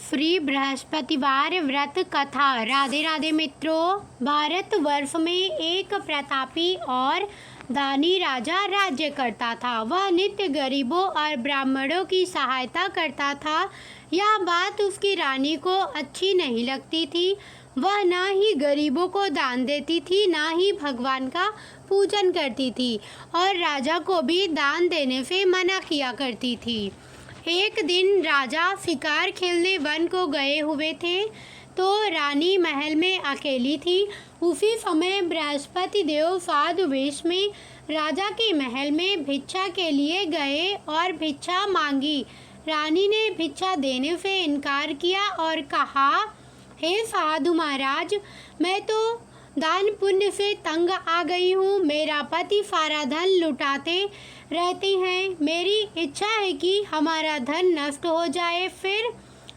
श्री बृहस्पतिवार व्रत कथा। राधे राधे मित्रों, भारतवर्ष में एक प्रतापी और दानी राजा राज्य करता था। वह नित्य गरीबों और ब्राह्मणों की सहायता करता था। यह बात उसकी रानी को अच्छी नहीं लगती थी। वह ना ही गरीबों को दान देती थी, ना ही भगवान का पूजन करती थी और राजा को भी दान देने से मना किया करती थी। एक दिन राजा शिकार खेलने वन को गए हुए थे तो रानी महल में अकेली थी। उसी समय बृहस्पति देव साधु वेश में राजा के महल में भिक्षा के लिए गए और भिक्षा मांगी। रानी ने भिक्षा देने से इनकार किया और कहा, हे साधु महाराज, मैं तो दान पुण्य से तंग आ गई हूँ। मेरा पति सारा धन लुटाते रहते हैं। मेरी इच्छा है कि हमारा धन नष्ट हो जाए, फिर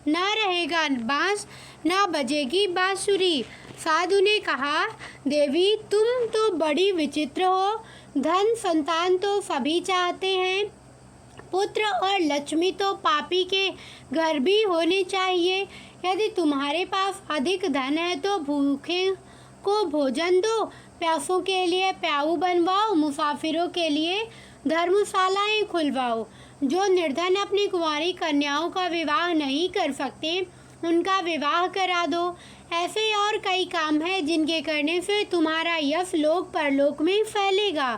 न रहेगा बांस, न बजेगी बांसुरी। साधु ने कहा, देवी, तुम तो बड़ी विचित्र हो। धन संतान तो सभी चाहते हैं, पुत्र और लक्ष्मी तो पापी के घर भी होने चाहिए। यदि तुम्हारे पास अधिक धन है तो भूखे को भोजन दो, प्यासों के लिए प्याऊ बनवाओ, मुसाफिरों के लिए धर्मशालाएं खुलवाओ। जो निर्धन अपनी कुंवारी कन्याओं का विवाह नहीं कर सकते, उनका विवाह करा दो। ऐसे और कई काम हैं जिनके करने से तुम्हारा यश लोक परलोक में फैलेगा।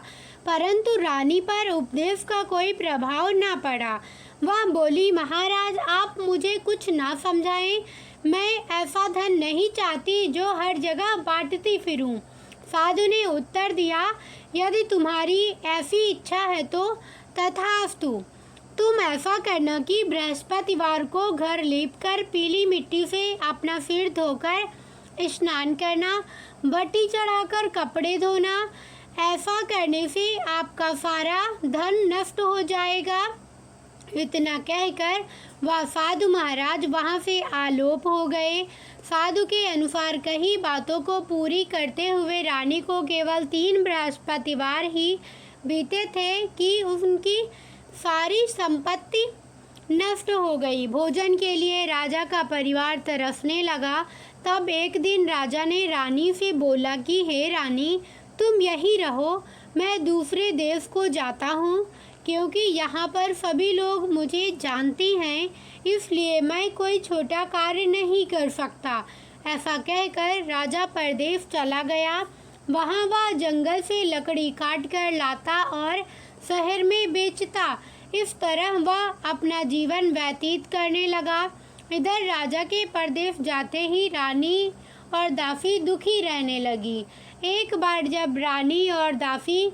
परंतु रानी पर उपदेश का कोई प्रभाव न पड़ा। वह बोली, महाराज, आप मुझे कुछ ना समझाएं। मैं ऐसा धन नहीं चाहती जो हर जगह बांटती फिरूं। साधु ने उत्तर दिया, यदि तुम्हारी ऐसी इच्छा है तो तथास्तु। तुम ऐसा करना कि बृहस्पतिवार को घर लीपकर पीली मिट्टी से अपना सिर धोकर स्नान करना, बत्ती चढ़ाकर कपड़े धोना। ऐसा करने से आपका सारा धन नष्ट हो जाएगा। इतना कहकर वह साधु महाराज वहाँ से आलोप हो गए। साधु के अनुसार कई बातों को पूरी करते हुए रानी को केवल 3 बृहस्पतिवार ही बीते थे कि उनकी सारी संपत्ति नष्ट हो गई। भोजन के लिए राजा का परिवार तरसने लगा। तब एक दिन राजा ने रानी से बोला कि हे रानी, तुम यहीं रहो, मैं दूसरे देश को जाता हूँ, क्योंकि यहाँ पर सभी लोग मुझे जानते हैं, इसलिए मैं कोई छोटा कार्य नहीं कर सकता। ऐसा कहकर राजा परदेश चला गया। वहाँ वह जंगल से लकड़ी काट कर लाता और शहर में बेचता। इस तरह वह अपना जीवन व्यतीत करने लगा। इधर राजा के परदेश जाते ही रानी और दासी दुखी रहने लगी। एक बार जब रानी और दासी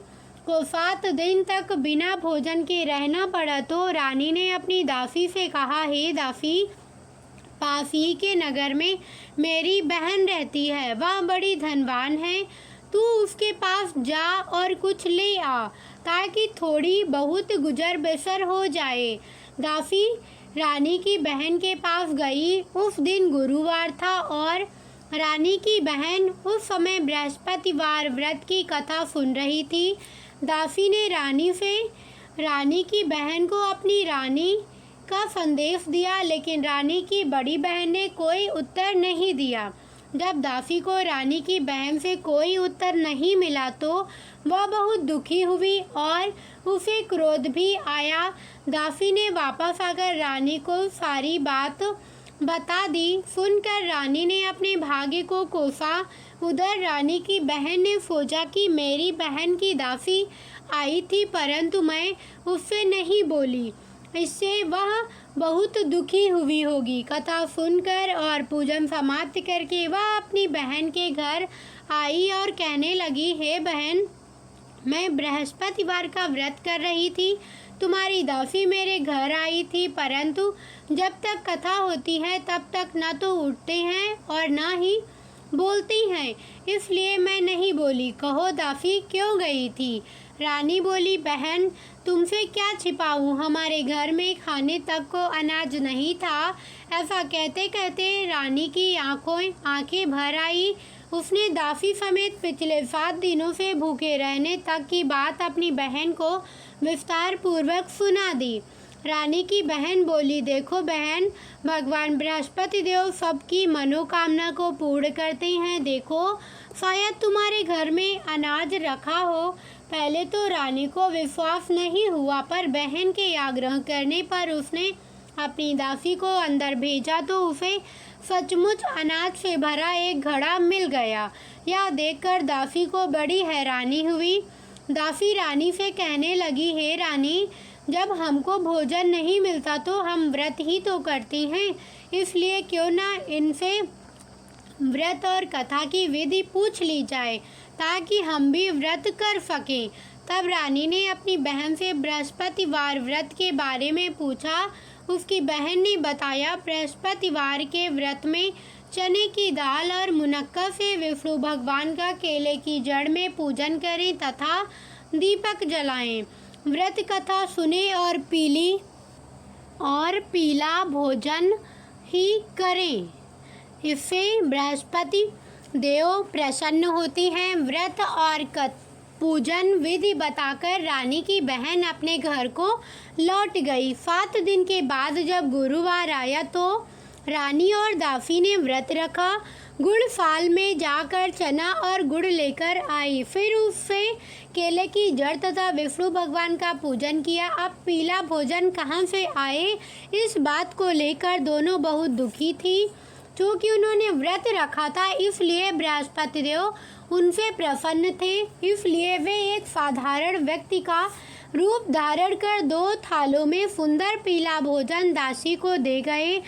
को 7 दिन तक बिना भोजन के रहना पड़ा तो रानी ने अपनी दासी से कहा, हे दासी, पास ही के नगर में मेरी बहन रहती है। वह बड़ी धनवान है। तू उसके पास जा और कुछ ले आ, ताकि थोड़ी बहुत गुजर बसर हो जाए। दासी रानी की बहन के पास गई। उस दिन गुरुवार था और रानी की बहन उस समय बृहस्पतिवार व्रत की कथा सुन रही थी। दासी ने रानी की बहन को अपनी रानी का संदेश दिया, लेकिन रानी की बड़ी बहन ने कोई उत्तर नहीं दिया। जब दासी को रानी की बहन से कोई उत्तर नहीं मिला तो वह बहुत दुखी हुई और उसे क्रोध भी आया। दासी ने वापस आकर रानी को सारी बात बता दी। सुनकर रानी ने अपने भाग्य को कोसा। उधर रानी की बहन ने सोचा कि मेरी बहन की दासी आई थी, परंतु मैं उससे नहीं बोली, इससे वह बहुत दुखी हुई होगी। कथा सुनकर और पूजन समाप्त करके वह अपनी बहन के घर आई और कहने लगी, हे बहन, मैं बृहस्पतिवार का व्रत कर रही थी। तुम्हारी दासी मेरे घर आई थी, परंतु जब तक कथा होती है तब तक न तो उठते हैं और न ही बोलती हैं, इसलिए मैं नहीं बोली। कहो दासी, क्यों गई थी? रानी बोली, बहन, तुमसे क्या छिपाऊं, हमारे घर में खाने तक को अनाज नहीं था। ऐसा कहते कहते रानी की आंखें भर आई। उसने दासी समेत पिछले 7 दिनों से भूखे रहने तक की बात अपनी बहन को विस्तार पूर्वक सुना दी। रानी की बहन बोली, देखो बहन, भगवान बृहस्पति देव सबकी मनोकामना को पूर्ण करते हैं। देखो, शायद तुम्हारे घर में अनाज रखा हो। पहले तो रानी को विश्वास नहीं हुआ, पर बहन के आग्रह करने पर उसने अपनी दासी को अंदर भेजा तो उसे सचमुच अनाज से भरा एक घड़ा मिल गया। यह देखकर दासी को बड़ी हैरानी हुई। दासी रानी से कहने लगी, हे रानी, जब हमको भोजन नहीं मिलता तो हम व्रत ही तो करते हैं, इसलिए क्यों ना इनसे व्रत और कथा की विधि पूछ ली जाए ताकि हम भी व्रत कर सकें। तब रानी ने अपनी बहन से बृहस्पतिवार व्रत के बारे में पूछा। उसकी बहन ने बताया, बृहस्पतिवार के व्रत में चने की दाल और मुनक्का से विष्णु भगवान का केले की जड़ में पूजन करें तथा दीपक जलाएं। व्रत कथा सुने और पीला भोजन ही करें। इससे बृहस्पति देव प्रसन्न होते हैं। व्रत और पूजन विधि बताकर रानी की बहन अपने घर को लौट गई। 7 दिन के बाद जब गुरुवार आया तो रानी और दासी ने व्रत रखा। गुड़ साल में जाकर चना और गुड़ लेकर आई, फिर उससे केले की जड़ तथा विष्णु भगवान का पूजन किया। अब पीला भोजन कहाँ से आए, इस बात को लेकर दोनों बहुत दुखी थी। क्योंकि उन्होंने व्रत रखा था, इसलिए बृहस्पति देव उनसे प्रसन्न थे। इसलिए वे एक साधारण व्यक्ति का रूप धारण कर 2 थालों में सुंदर पीला भोजन दासी को दे गए।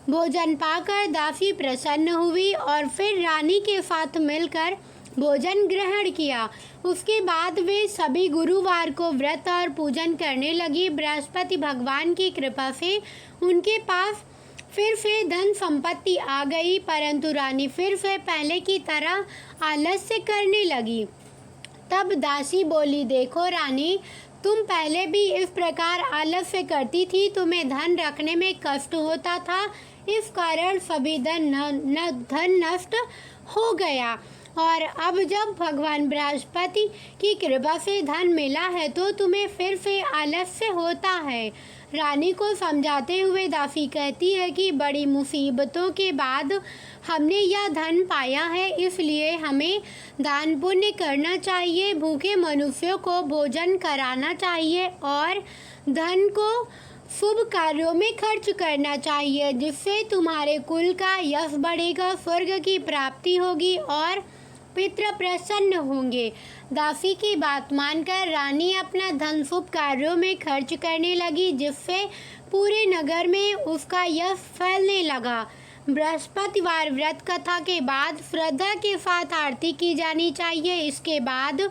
भोजन पाकर दासी प्रसन्न हुई और फिर रानी के साथ मिलकर भोजन ग्रहण किया। उसके बाद वे सभी गुरुवार को व्रत और पूजन करने लगी। बृहस्पति भगवान की कृपा से उनके पास फिर से धन संपत्ति आ गई, परंतु रानी फिर से पहले की तरह आलस्य करने लगी। तब दासी बोली, देखो रानी, तुम पहले भी इस प्रकार आलस्य करती थी, तुम्हें धन रखने में कष्ट होता था, इस कारण सभी धन नष्ट हो गया, और अब जब भगवान बृहस्पति की कृपा से धन मिला है तो तुम्हें फिर से आलस्य होता है। रानी को समझाते हुए दासी कहती है कि बड़ी मुसीबतों के बाद हमने यह धन पाया है, इसलिए हमें दान पुण्य करना चाहिए, भूखे मनुष्यों को भोजन कराना चाहिए और धन को शुभ कार्यों में खर्च करना चाहिए, जिससे तुम्हारे कुल का यश बढ़ेगा, स्वर्ग की प्राप्ति होगी और पितृ प्रसन्न होंगे। दासी की बात मानकर रानी अपना धन शुभ कार्यों में खर्च करने लगी, जिससे पूरे नगर में उसका यश फैलने लगा। बृहस्पतिवार व्रत कथा के बाद श्रद्धा के साथ आरती की जानी चाहिए। इसके बाद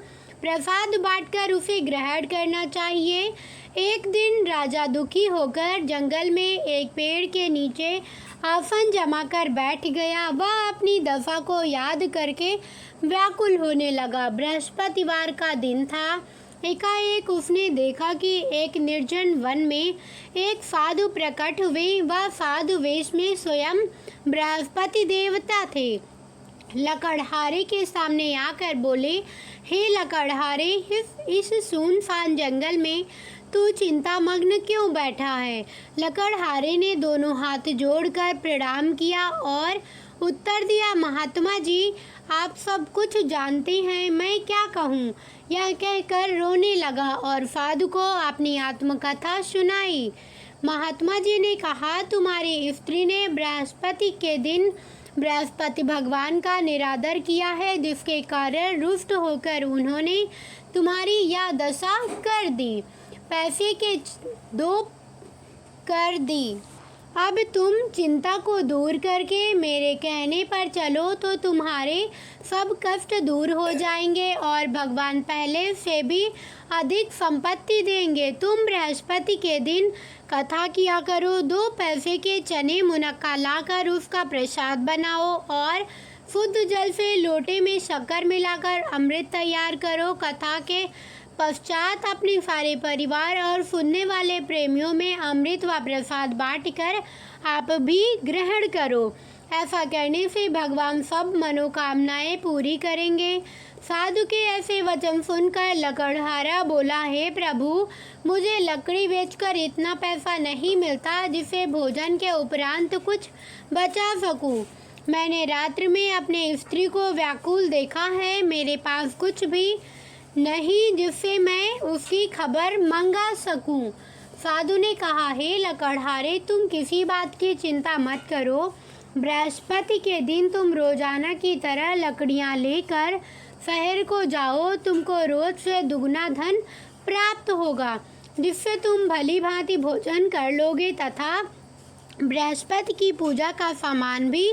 प्रसाद बांटकर उसे ग्रहण करना चाहिए। एक दिन राजा दुखी होकर जंगल में एक पेड़ के नीचे आसन जमाकर बैठ गया। वह अपनी दशा को याद करके व्याकुल होने लगा। बृहस्पतिवार का दिन था। एकाएक उसने देखा कि एक निर्जन वन में एक साधु प्रकट हुए। वह साधु वेश में स्वयं बृहस्पति देवता थे। लकड़हारे के सामने आकर बोले, हे लकड़हारे, इस सुनसान जंगल में तू चिंतामग्न क्यों बैठा है? लकड़हारे ने दोनों हाथ जोड़कर प्रणाम किया और उत्तर दिया, महात्मा जी, आप सब कुछ जानते हैं, मैं क्या कहूँ? यह कहकर रोने लगा और साधु को अपनी आत्मकथा सुनाई। महात्मा जी ने कहा, तुम्हारी स्त्री ने बृहस्पति के दिन बृहस्पति भगवान का निरादर किया है, जिसके कारण रुष्ट होकर उन्होंने तुम्हारी यह दशा कर दी, पैसे के 2 कर दी। अब तुम चिंता को दूर करके मेरे कहने पर चलो तो तुम्हारे सब कष्ट दूर हो जाएंगे और भगवान पहले से भी अधिक संपत्ति देंगे। तुम बृहस्पति के दिन कथा किया करो, 2 पैसे के चने मुनक्का लाकर उसका प्रसाद बनाओ और शुद्ध जल से लोटे में शक्कर मिलाकर अमृत तैयार करो। कथा के पश्चात अपने सारे परिवार और सुनने वाले प्रेमियों में अमृत व प्रसाद बांटकर आप भी ग्रहण करो। ऐसा करने से भगवान सब मनोकामनाएं पूरी करेंगे। साधु के ऐसे वचन सुनकर लकड़हारा बोला, हे प्रभु, मुझे लकड़ी बेचकर इतना पैसा नहीं मिलता जिससे भोजन के उपरांत कुछ बचा सकूं। मैंने रात्रि में अपने स्त्री को व्याकुल देखा है। मेरे पास कुछ भी नहीं जिससे मैं उसकी खबर मंगा सकूं। साधु ने कहा, हे लकड़हारे, तुम किसी बात की चिंता मत करो। बृहस्पति के दिन तुम रोजाना की तरह लकड़ियां लेकर शहर को जाओ। तुमको रोज से दुगना धन प्राप्त होगा जिससे तुम भली भांति भोजन कर लोगे तथा बृहस्पति की पूजा का सामान भी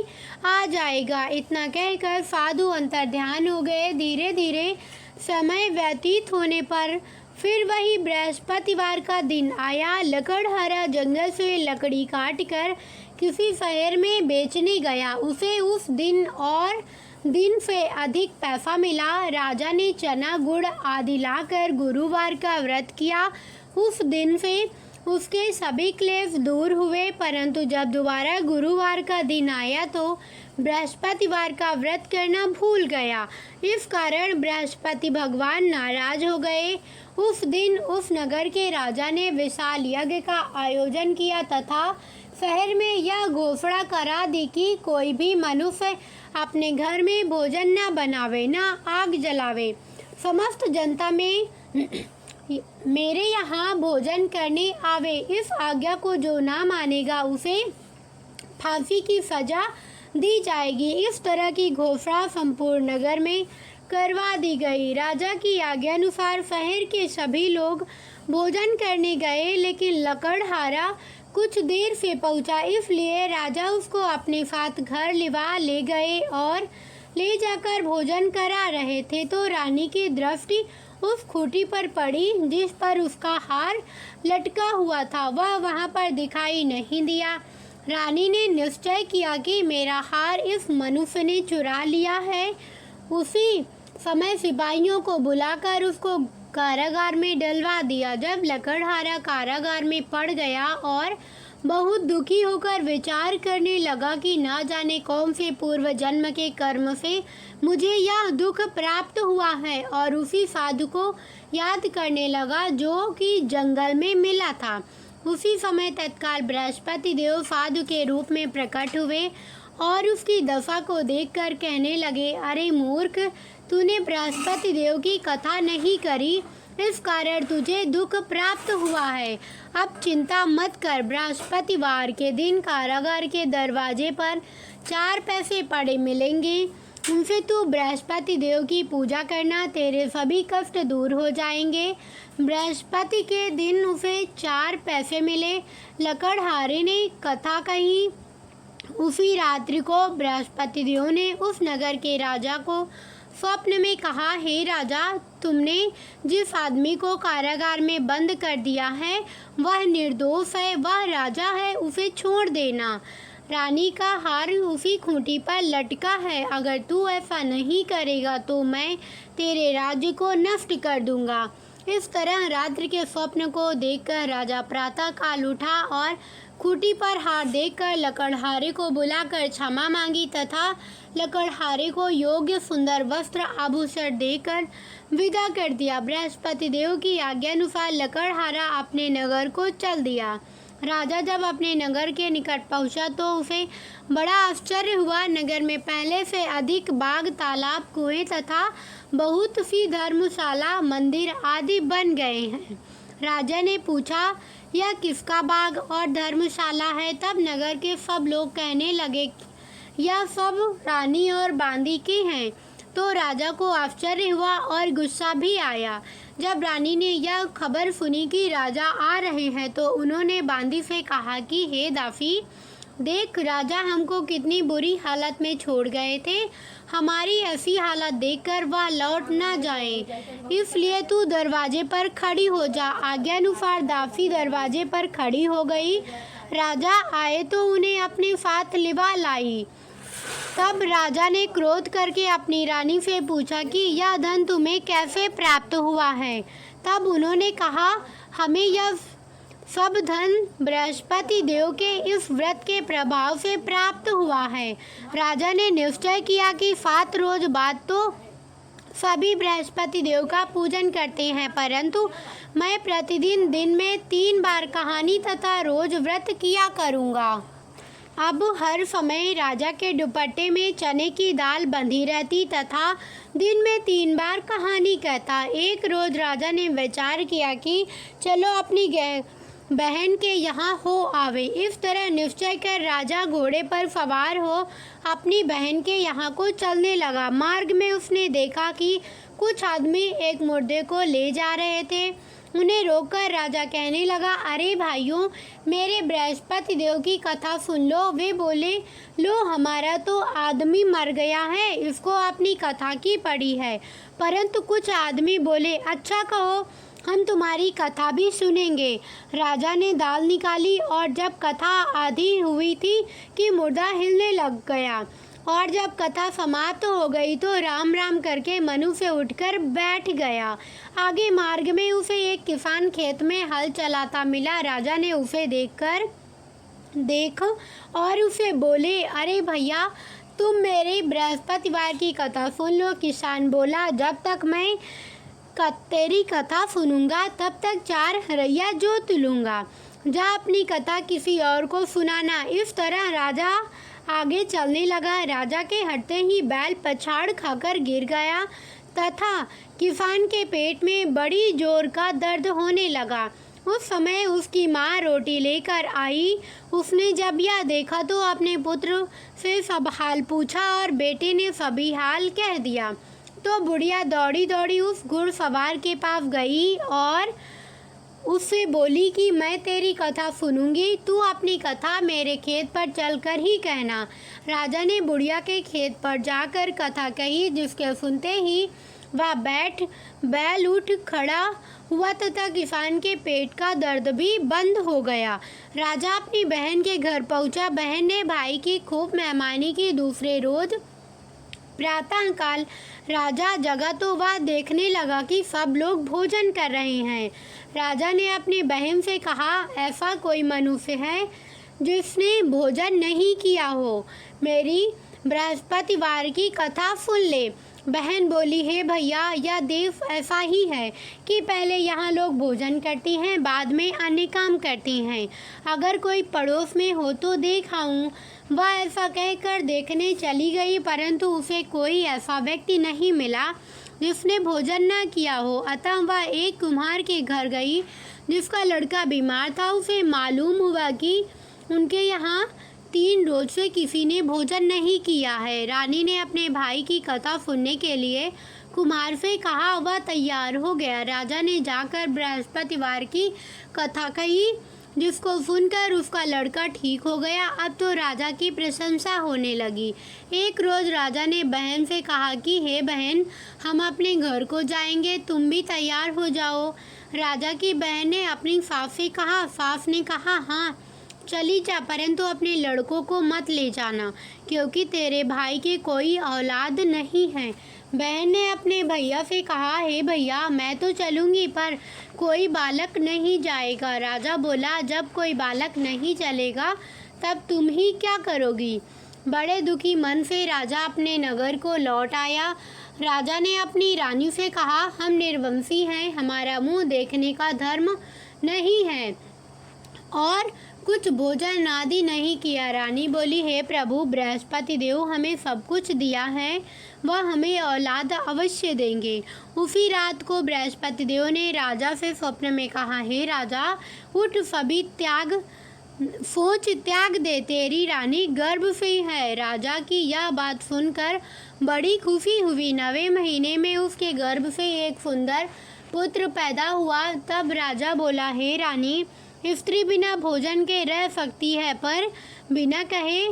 आ जाएगा। इतना कहकर साधु अंतर्ध्यान हो गए। धीरे धीरे समय व्यतीत होने पर फिर वही बृहस्पतिवार का दिन आया। लकड़हारा जंगल से लकड़ी काटकर किसी शहर में बेचने गया। उसे उस दिन और दिन से अधिक पैसा मिला। राजा ने चना गुड़ आदि लाकर गुरुवार का व्रत किया। उस दिन से उसके सभी क्लेश दूर हुए, परंतु जब दोबारा गुरुवार का दिन आया तो बृहस्पतिवार का व्रत करना भूल गया। इस कारण बृहस्पति भगवान नाराज हो गए। उस दिन उस नगर के राजा ने विशाल यज्ञ का आयोजन किया तथा शहर में यह घोषणा करा दी कि कोई भी मनुष्य अपने घर में भोजन न बनावे, न आग जलावे। समस्त जनता में मेरे यहाँ भोजन करने आवे। इस आज्ञा को जो ना मानेगा उसे फांसी की सजा दी जाएगी। इस तरह की घोषणा संपूर्ण नगर में करवा दी गई। राजा की आज्ञानुसार शहर के सभी लोग भोजन करने गए, लेकिन लकड़हारा कुछ देर से पहुंचा, इसलिए राजा उसको अपने साथ घर लिवा ले गए और ले जाकर भोजन करा रहे थे तो रानी की दृष्टि उस खूंटी पर पड़ी जिस पर उसका हार लटका हुआ था। वह वहां पर दिखाई नहीं दिया। रानी ने निश्चय किया कि मेरा हार इस मनुष्य ने चुरा लिया है। उसी समय सिपाहियों को बुलाकर उसको कारागार में डलवा दिया। जब लकड़हारा कारागार में पड़ गया और बहुत दुखी होकर विचार करने लगा कि ना जाने कौन से पूर्व जन्म के कर्म से मुझे यह दुख प्राप्त हुआ है, और उसी साधु को याद करने लगा जो कि जंगल में मिला था। उसी समय तत्काल बृहस्पति देव साधु के रूप में प्रकट हुए और उसकी दशा को देखकर कहने लगे, अरे मूर्ख, तूने बृहस्पति देव की कथा नहीं करी, इस कारण तुझे दुख प्राप्त हुआ है। अब चिंता मत कर। बृहस्पतिवार के दिन कारागार के दरवाजे पर 4 पैसे पड़े मिलेंगे। उनसे तू बृहस्पति देव की पूजा करना, तेरे सभी कष्ट दूर हो जाएंगे। बृहस्पति के दिन उसे 4 पैसे मिले। लकड़हारे ने कथा कही। उसी रात्रि को बृहस्पति देव ने उस नगर के राजा को स्वप्न में कहा, हे राजा, तुमने जिस आदमी को कारागार में बंद कर दिया है वह निर्दोष है, वह राजा है, उसे छोड़ देना। रानी का हार उसी खूंटी पर लटका है। अगर तू ऐसा नहीं करेगा तो मैं तेरे राज्य को नष्ट कर दूंगा। इस तरह रात्रि के स्वप्न को देखकर राजा प्रातः काल उठा और खूंटी पर हार देखकर लकड़हारे को बुलाकर क्षमा मांगी तथा लकड़हारे को योग्य सुंदर वस्त्र आभूषण देकर विदा कर दिया। बृहस्पति देव की आज्ञानुसार लकड़हारा अपने नगर को चल दिया। राजा जब अपने नगर के निकट पहुंचा तो उसे बड़ा आश्चर्य हुआ। नगर में पहले से अधिक बाग, तालाब, कुएं तथा बहुत सी धर्मशाला, मंदिर आदि बन गए हैं। राजा ने पूछा, यह किसका बाग और धर्मशाला है? तब नगर के सब लोग कहने लगे, यह सब रानी और बांदी के हैं। तो राजा को आश्चर्य हुआ और गुस्सा भी आया। जब रानी ने यह खबर सुनी कि राजा आ रहे हैं तो उन्होंने बांदी से कहा कि हे दासी, देख, राजा हमको कितनी बुरी हालत में छोड़ गए थे। हमारी ऐसी हालत देखकर वह लौट ना जाए, इसलिए तू दरवाजे पर खड़ी हो जा। आज्ञानुसार दासी दरवाजे पर खड़ी हो गई। राजा आए तो उन्हें अपने साथ लिवा लाई। तब राजा ने क्रोध करके अपनी रानी से पूछा कि यह धन तुम्हें कैसे प्राप्त हुआ है? तब उन्होंने कहा, हमें यह सब धन बृहस्पति देव के इस व्रत के प्रभाव से प्राप्त हुआ है। राजा ने निश्चय किया कि 7 रोज बाद तो सभी बृहस्पति देव का पूजन करते हैं, परंतु मैं प्रतिदिन दिन में 3 बार कहानी तथा रोज व्रत किया करूँगा। अब हर समय राजा के दुपट्टे में चने की दाल बंधी रहती तथा दिन में 3 बार कहानी कहता। एक रोज राजा ने विचार किया कि चलो अपनी बहन के यहाँ हो आवे। इस तरह निश्चय कर राजा घोड़े पर सवार हो अपनी बहन के यहाँ को चलने लगा। मार्ग में उसने देखा कि कुछ आदमी एक मुर्दे को ले जा रहे थे। उन्हें रोककर राजा कहने लगा, अरे भाइयों, मेरे बृहस्पति देव की कथा सुन लो। वे बोले, लो हमारा तो आदमी मर गया है, इसको अपनी कथा की पड़ी है। परंतु कुछ आदमी बोले, अच्छा कहो, हम तुम्हारी कथा भी सुनेंगे। राजा ने दाल निकाली और जब कथा आधी हुई थी कि मुर्दा हिलने लग गया और जब कथा समाप्त हो गई तो राम राम करके मनु से उठकर बैठ गया। आगे मार्ग में उसे एक किसान खेत में हल चलाता मिला। राजा ने उसे देख और उसे बोले, अरे भैया, तुम मेरे बृहस्पतिवार की कथा सुन लो। किसान बोला, जब तक मैं तेरी कथा सुनूंगा तब तक 4 हरैया जोत लूँगा। जा अपनी कथा किसी और को सुनाना। इस तरह राजा आगे चलने लगा। राजा के हटते ही बैल पछाड़ खाकर गिर गया तथा किसान के पेट में बड़ी जोर का दर्द होने लगा। उस समय उसकी माँ रोटी लेकर आई। उसने जब यह देखा तो अपने पुत्र से सब हाल पूछा और बेटे ने सभी हाल कह दिया। तो बुढ़िया दौड़ी दौड़ी उस घुड़सवार के पास गई और उससे बोली कि मैं तेरी कथा सुनूंगी, तू अपनी कथा मेरे खेत पर चलकर ही कहना। राजा ने बुढ़िया के खेत पर जाकर कथा कही, जिसके सुनते ही वह बैल उठ खड़ा हुआ तथा किसान के पेट का दर्द भी बंद हो गया। राजा अपनी बहन के घर पहुंचा। बहन ने भाई की खूब मेहमानी की। दूसरे रोज प्रातःकाल राजा जगा तो वह देखने लगा कि सब लोग भोजन कर रहे हैं। राजा ने अपनी बहन से कहा, ऐसा कोई मनुष्य है जिसने भोजन नहीं किया हो, मेरी बृहस्पतिवार की कथा सुन ले। बहन बोली, हे भैया, यह देव ऐसा ही है कि पहले यहाँ लोग भोजन करते हैं, बाद में अन्य काम करते हैं। अगर कोई पड़ोस में हो तो देखाऊं। वह ऐसा कहकर देखने चली गई, परंतु उसे कोई ऐसा व्यक्ति नहीं मिला जिसने भोजन न किया हो। अतः वह एक कुम्हार के घर गई जिसका लड़का बीमार था। उसे मालूम हुआ कि उनके यहाँ 3 रोज से किसी ने भोजन नहीं किया है। रानी ने अपने भाई की कथा सुनने के लिए कुम्हार से कहा। वह तैयार हो गया। राजा ने जाकर बृहस्पतिवार की कथा कही, जिसको सुनकर उसका लड़का ठीक हो गया। अब तो राजा की प्रशंसा होने लगी। एक रोज राजा ने बहन से कहा कि हे बहन, हम अपने घर को जाएंगे, तुम भी तैयार हो जाओ। राजा की बहन ने अपनी सास से कहा। सास ने कहा, हाँ चली जा, परंतु अपने लड़कों को मत ले जाना, क्योंकि तेरे भाई की कोई औलाद नहीं है। बहन ने अपने भैया से कहा, हे भैया, मैं तो चलूँगी, पर कोई बालक नहीं जाएगा। राजा बोला, जब कोई बालक नहीं चलेगा तब तुम ही क्या करोगी। बड़े दुखी मन से राजा अपने नगर को लौट आया। राजा ने अपनी रानी से कहा, हम निर्वंशी हैं, हमारा मुंह देखने का धर्म नहीं है और कुछ भोजन आदि नहीं किया। रानी बोली, हे प्रभु, बृहस्पति देव हमें सब कुछ दिया है, वह हमें औलाद अवश्य देंगे। उसी रात को बृहस्पति देव ने राजा से स्वप्न में कहा, हे राजा, उठ, सभी सोच त्याग दे, तेरी रानी गर्भ से है। राजा की यह बात सुनकर बड़ी खुशी हुई। 9वें महीने में उसके गर्भ से एक सुंदर पुत्र पैदा हुआ। तब राजा बोला, हे रानी, स्त्री बिना भोजन के रह सकती है, पर बिना कहे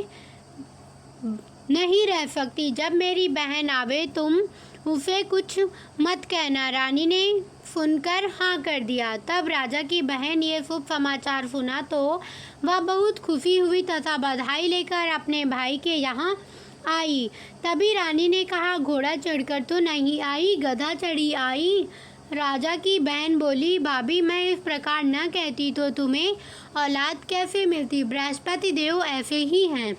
नहीं रह सकती। जब मेरी बहन आवे तुम उसे कुछ मत कहना। रानी ने सुनकर हाँ कर दिया। तब राजा की बहन ये शुभ समाचार सुना तो वह बहुत खुशी हुई तथा बधाई लेकर अपने भाई के यहाँ आई। तभी रानी ने कहा, घोड़ा चढ़कर तो नहीं आई, गधा चढ़ी आई। राजा की बहन बोली, भाभी मैं इस प्रकार न कहती तो तुम्हें औलाद कैसे मिलती। बृहस्पति देव ऐसे ही हैं,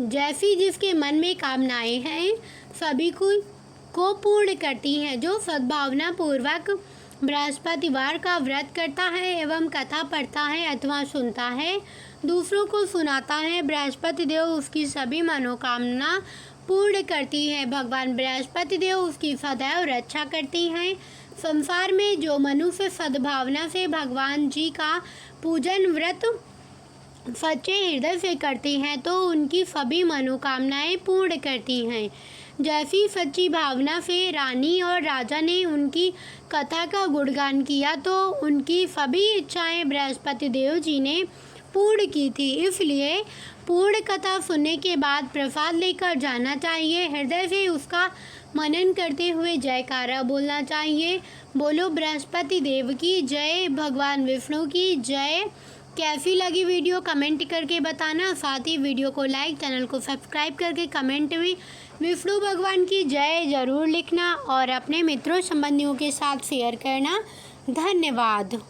जैसी जिसके मन में कामनाएं हैं सभी को पूर्ण करती हैं। जो सद्भावना पूर्वक बृहस्पतिवार का व्रत करता है एवं कथा पढ़ता है अथवा सुनता है, दूसरों को सुनाता है, बृहस्पति देव उसकी सभी मनोकामना पूर्ण करती है। भगवान बृहस्पति देव उसकी सदैव रक्षा करती हैं। संसार में जो मनुष्य सद्भावना से भगवान जी का पूजन व्रत सच्चे हृदय से करती हैं तो उनकी सभी मनोकामनाएं पूर्ण करती हैं। जैसी सच्ची भावना से रानी और राजा ने उनकी कथा का गुणगान किया तो उनकी सभी इच्छाएं बृहस्पति देव जी ने पूर्ण की थी। इसलिए पूर्ण कथा सुनने के बाद प्रसाद लेकर जाना चाहिए। हृदय से उसका मनन करते हुए जयकारा बोलना चाहिए। बोलो बृहस्पति देव की जय, भगवान विष्णु की जय। कैसी लगी वीडियो कमेंट करके बताना। साथ ही वीडियो को लाइक, चैनल को सब्सक्राइब करके कमेंट में विष्णु भगवान की जय ज़रूर लिखना और अपने मित्रों संबंधियों के साथ शेयर करना। धन्यवाद।